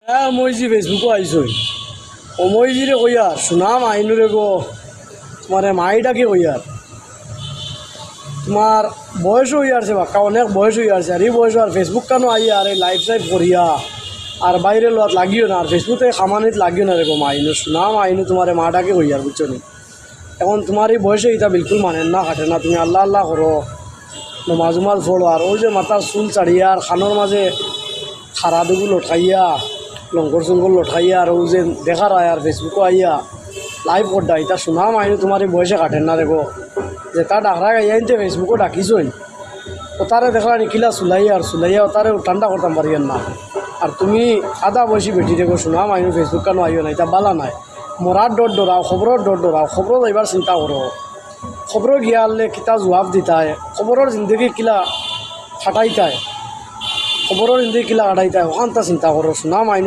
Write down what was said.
হ্যাঁ মই যে ফেসবুকও আইসই ও মই যে কইয়ার সুনাম আইনুরে গো তোমার মাইটাকে কইয়ার তোমার বয়স হইয়াছে বাক্কা অনেক বয়স হইয়াছে আর এই বয়স আর ফেসবুক কেন আইয়া আর এই লাইফ সাইফ করিয়া আর বাইরে লোয়াত লাগিও না আর ফেসবুকে খামানিত লাগিও না রে গো মাইনু সুনাম আইনু তোমার মাটাকে কইয়ার বুঝছো নি এখন তোমার এই বয়সে এটা বিলকুল মানেন না খাটে না তুমি আল্লাহ আল্লাহ করো নমাজ উমাজ পড়ো আর ওই যে মাথার চুল চাড়িয়া আর খানোর মাঝে খারাদুগু লঠাইয়া লঙ্কর চঙ্কর লঠাইয়া আর ওই যে দেখার হয় আর ফেসবুকও আইয়া লাইভ করডা এটা সুনাম আইনু তোমার এই বয়সে কাটেন না রেগো যে তা ডাকরা গাইয়া আনতে ফেসবুকও ডাকিছই ওতারে দেখলা নিখিলা চুলাইয়া আর চুলাইয়া ওতারে ঠান্ডা করতাম পারিয়েন না আর তুমি আদা বয়সী বেটি রেগো সুনাম আইনু ফেসবুক কেন আইও না এটা বালা নাই মরার ডর ডরাও খবরের ডর ডরাও খবরও এবার চিন্তা করো খবরও গিয়া আনলে কিতা জবাব দিতায় খবরের জিন্দগি কিলা ফাটাইতায় খবরের জিন্দগি কিলা কাটাইতায় ওখানটা চিন্তা করো সুনাম আইনু